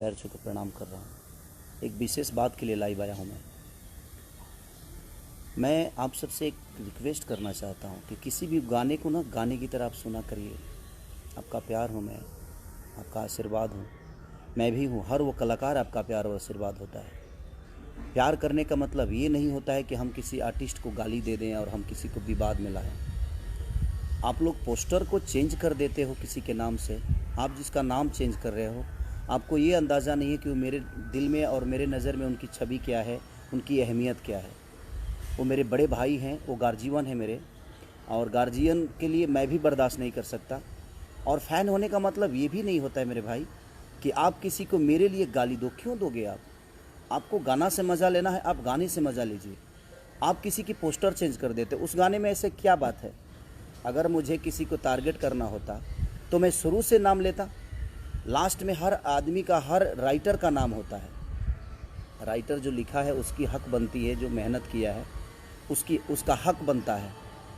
पैर छू के प्रणाम कर रहा हूँ। एक विशेष बात के लिए लाइव आया हूँ। मैं आप सबसे एक रिक्वेस्ट करना चाहता हूँ कि किसी भी गाने को ना गाने की तरह आप सुना करिए। आपका प्यार हूँ मैं, आपका आशीर्वाद हूँ, मैं भी हूँ। हर वो कलाकार आपका प्यार और आशीर्वाद होता है। प्यार करने का मतलब ये नहीं होता है कि हम किसी आर्टिस्ट को गाली दे दें और हम किसी को विवाद में लाएं। आप लोग पोस्टर को चेंज कर देते हो किसी के नाम से। आप जिसका नाम चेंज कर रहे हो, आपको ये अंदाज़ा नहीं है कि वो मेरे दिल में और मेरे नज़र में उनकी छवि क्या है, उनकी अहमियत क्या है। वो मेरे बड़े भाई हैं, वो गार्जियन है मेरे, और गार्जियन के लिए मैं भी बर्दाश्त नहीं कर सकता। और फ़ैन होने का मतलब ये भी नहीं होता है मेरे भाई कि आप किसी को मेरे लिए गाली दो। क्यों दोगे आप? आपको गाना से मज़ा लेना है, आप गाने से मज़ा लीजिए। आप किसी की पोस्टर चेंज कर देते, उस गाने में ऐसे क्या बात है? अगर मुझे किसी को टारगेट करना होता तो मैं शुरू से नाम लेता। लास्ट में हर आदमी का, हर राइटर का नाम होता है। राइटर जो लिखा है उसकी हक बनती है, जो मेहनत किया है उसका हक बनता है।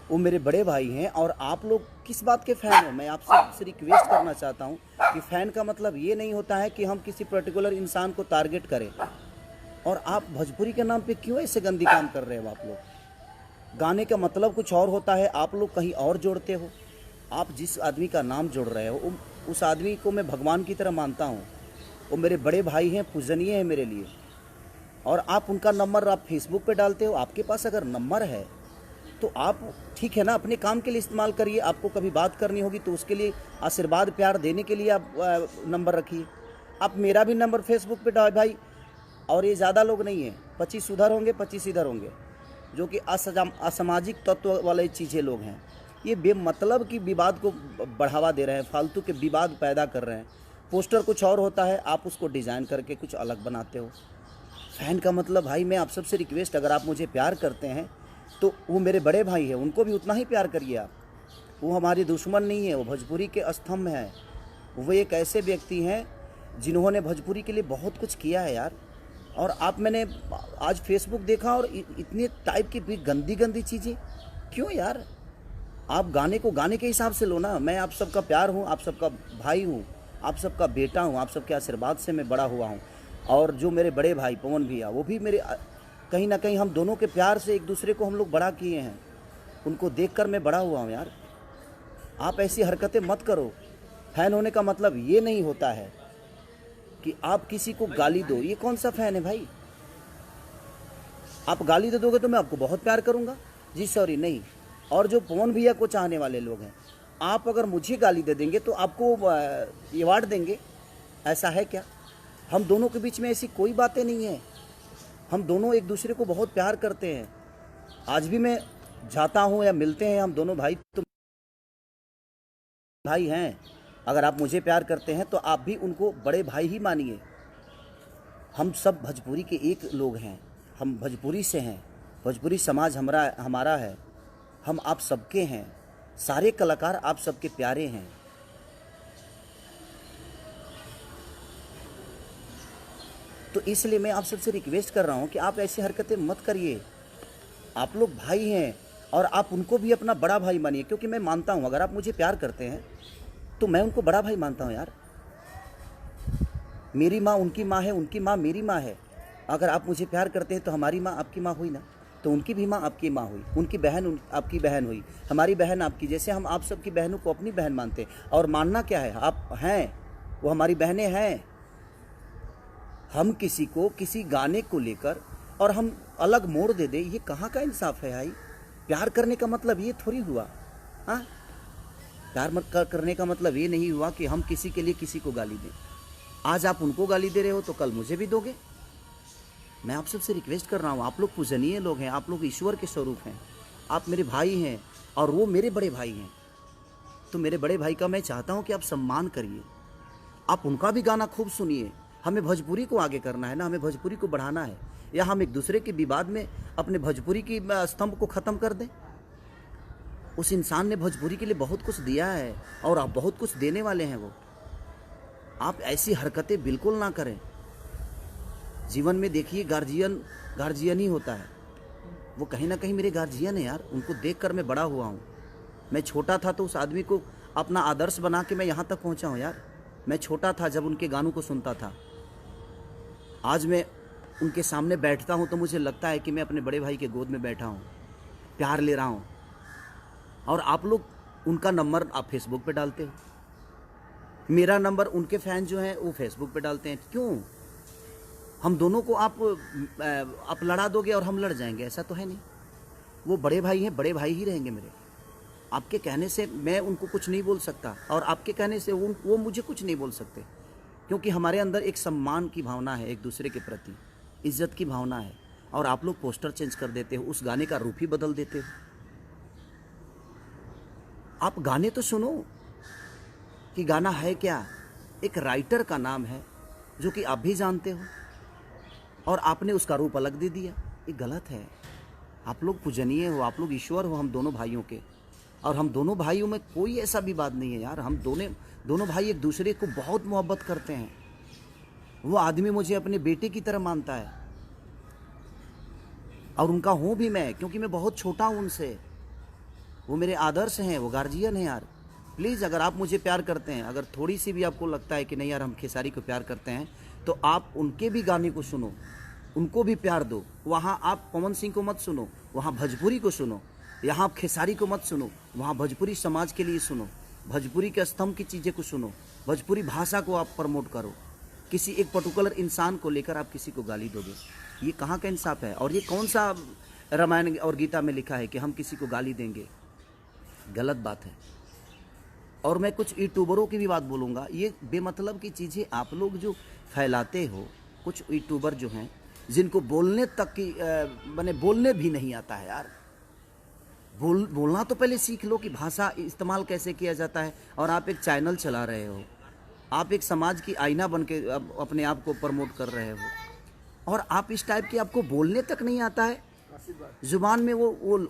वो मेरे बड़े भाई हैं। और आप लोग किस बात के फ़ैन हो? मैं आपसे रिक्वेस्ट करना चाहता हूँ कि फ़ैन का मतलब ये नहीं होता है कि हम किसी पर्टिकुलर इंसान को टारगेट करें। और आप भोजपुरी के नाम पे क्यों ऐसे गंदी काम कर रहे हो? आप लोग, गाने का मतलब कुछ और होता है, आप लोग कहीं और जोड़ते हो। आप जिस आदमी का नाम जोड़ रहे हो उस आदमी को मैं भगवान की तरह मानता हूँ। वो मेरे बड़े भाई हैं, पूजनीय हैं मेरे लिए। और आप उनका नंबर आप फेसबुक पे डालते हो। आपके पास अगर नंबर है तो आप, ठीक है ना, अपने काम के लिए इस्तेमाल करिए। आपको कभी बात करनी होगी तो उसके लिए, आशीर्वाद प्यार देने के लिए आप नंबर रखिए। आप मेरा भी नंबर फेसबुक पे डाल भाई। और ये ज़्यादा लोग नहीं हैं, 25 उधर होंगे, 25 इधर होंगे, जो कि असामाजिक तत्व वाले चीज़ें लोग हैं। ये बेमतलब की विवाद को बढ़ावा दे रहे हैं, फालतू के विवाद पैदा कर रहे हैं। पोस्टर कुछ और होता है, आप उसको डिज़ाइन करके कुछ अलग बनाते हो। फ़ैन का मतलब, भाई मैं आप सबसे रिक्वेस्ट, अगर आप मुझे प्यार करते हैं तो वो मेरे बड़े भाई हैं, उनको भी उतना ही प्यार करिए आप। वो हमारे दुश्मन नहीं है, वो भोजपुरी के स्तंभ हैं। वो एक ऐसे व्यक्ति हैं जिन्होंने भोजपुरी के लिए बहुत कुछ किया है यार। और आप, मैंने आज फेसबुक देखा और इतने टाइप की भी गंदी गंदी चीज़ें क्यों यार? आप गाने को गाने के हिसाब से लो ना। मैं आप सबका प्यार हूँ, आप सबका भाई हूँ, आप सबका बेटा हूँ, आप सबके आशीर्वाद से मैं बड़ा हुआ हूँ। और जो मेरे बड़े भाई पवन भैया, वो भी मेरे, कहीं ना कहीं हम दोनों के प्यार से एक दूसरे को हम लोग बड़ा किए हैं। उनको देखकर मैं बड़ा हुआ हूँ यार। आप ऐसी हरकतें मत करो। फ़ैन होने का मतलब ये नहीं होता है कि आप किसी को गाली दो। ये कौन सा फ़ैन है भाई? आप गाली दे दोगे तो मैं आपको बहुत प्यार करूंगा जी, सॉरी नहीं। और जो पवन भैया को चाहने वाले लोग हैं, आप अगर मुझे गाली दे देंगे तो आपको अवार्ड देंगे, ऐसा है क्या? हम दोनों के बीच में ऐसी कोई बातें नहीं है। हम दोनों एक दूसरे को बहुत प्यार करते हैं। आज भी मैं जाता हूँ या मिलते हैं, हम दोनों भाई तो भाई हैं। अगर आप मुझे प्यार करते हैं तो आप भी उनको बड़े भाई ही मानिए। हम सब भोजपुरी के एक लोग हैं, हम भोजपुरी से हैं। भोजपुरी समाज हमारा है, हम आप सबके हैं। सारे कलाकार आप सबके प्यारे हैं। तो इसलिए मैं आप सबसे रिक्वेस्ट कर रहा हूँ कि आप ऐसी हरकतें मत करिए। आप लोग भाई हैं और आप उनको भी अपना बड़ा भाई मानिए। क्योंकि मैं मानता हूँ, अगर आप मुझे प्यार करते हैं तो मैं उनको बड़ा भाई मानता हूँ यार। मेरी माँ उनकी माँ है, उनकी माँ मेरी माँ है। अगर आप मुझे प्यार करते हैं तो हमारी माँ आपकी माँ हुई ना, तो उनकी भी माँ आपकी माँ हुई, उनकी बहन आपकी बहन हुई, हमारी बहन आपकी। जैसे हम आप सबकी बहनों को अपनी बहन मानते हैं। और मानना क्या है, आप हैं, वो हमारी बहनें हैं। हम किसी को किसी गाने को लेकर और हम अलग मोड़ दे दें, ये कहाँ का इंसाफ है भाई? प्यार करने का मतलब ये थोड़ी हुआ। हाँ, प्यार करने का मतलब ये नहीं हुआ कि हम किसी के लिए किसी को गाली दें। आज आप उनको गाली दे रहे हो तो कल मुझे भी दोगे। मैं आप सबसे रिक्वेस्ट कर रहा हूँ, आप लोग पूजनीय लोग हैं, आप लोग ईश्वर के स्वरूप हैं, आप मेरे भाई हैं और वो मेरे बड़े भाई हैं। तो मेरे बड़े भाई का मैं चाहता हूँ कि आप सम्मान करिए, आप उनका भी गाना खूब सुनिए। हमें भोजपुरी को आगे करना है ना, हमें भोजपुरी को बढ़ाना है। या हम एक दूसरे के विवाद में अपने भोजपुरी की स्तंभ को ख़त्म कर दें? उस इंसान ने भोजपुरी के लिए बहुत कुछ दिया है और आप बहुत कुछ देने वाले हैं। वो, आप ऐसी हरकतें बिल्कुल ना करें। जीवन में देखिए, गार्जियन ही होता है। वो कहीं ना कहीं मेरे गार्जियन है यार, उनको देखकर मैं बड़ा हुआ हूँ। मैं छोटा था तो उस आदमी को अपना आदर्श बना के मैं यहाँ तक पहुँचा हूँ यार। मैं छोटा था जब उनके गानों को सुनता था। आज मैं उनके सामने बैठता हूँ तो मुझे लगता है कि मैं अपने बड़े भाई के गोद में बैठा हूँ, प्यार ले रहा हूँ। और आप लोग उनका नंबर आप फेसबुक पे डालते हो, मेरा नंबर उनके फैन जो हैं वो फेसबुक पे डालते हैं। क्यों? हम दोनों को आप लड़ा दोगे और हम लड़ जाएंगे, ऐसा तो है नहीं। वो बड़े भाई हैं, बड़े भाई ही रहेंगे मेरे। आपके कहने से मैं उनको कुछ नहीं बोल सकता और आपके कहने से वो मुझे कुछ नहीं बोल सकते, क्योंकि हमारे अंदर एक सम्मान की भावना है, एक दूसरे के प्रति इज्जत की भावना है। और आप लोग पोस्टर चेंज कर देते हो, उस गाने का रूप ही बदल देते हो। आप गाने तो सुनो कि गाना है क्या। एक राइटर का नाम है जो कि आप भी जानते हो, और आपने उसका रूप अलग दे दिया। ये गलत है। आप लोग पूजनीय हो, आप लोग ईश्वर हो हम दोनों भाइयों के, और हम दोनों भाइयों में कोई ऐसा विवाद नहीं है यार। हम दोनों भाई एक दूसरे को बहुत मोहब्बत करते हैं। वो आदमी मुझे अपने बेटे की तरह मानता है, और उनका हूँ भी मैं, क्योंकि मैं बहुत छोटा हूँ उनसे। वो मेरे आदर्श हैं, वो गार्जियन हैं यार। प्लीज़, अगर आप मुझे प्यार करते हैं, अगर थोड़ी सी भी आपको लगता है कि नहीं यार हम खेसारी को प्यार करते हैं, तो आप उनके भी गाने को सुनो, उनको भी प्यार दो। वहाँ आप पवन सिंह को मत सुनो, वहाँ भोजपुरी को सुनो। यहाँ आप खेसारी को मत सुनो, वहाँ भोजपुरी समाज के लिए सुनो, भोजपुरी के स्तंभ की चीज़ें को सुनो, भोजपुरी भाषा को आप प्रमोट करो। किसी एक पर्टिकुलर इंसान को लेकर आप किसी को गाली दोगे, ये कहाँ का इंसाफ है? और ये कौन सा रामायण और गीता में लिखा है कि हम किसी को गाली देंगे? गलत बात है। और मैं कुछ यूट्यूबरों की भी बात बोलूँगा। ये बेमतलब की चीज़ें आप लोग जो फैलाते हो, कुछ यूट्यूबर जो हैं जिनको बोलने तक की मैंने बोलने भी नहीं आता है यार। बोलना तो पहले सीख लो कि भाषा इस्तेमाल कैसे किया जाता है। और आप एक चैनल चला रहे हो, आप एक समाज की आईना बन के अपने आप को प्रमोट कर रहे हो, और आप इस टाइप के आपको बोलने तक नहीं आता है। जुबान में वो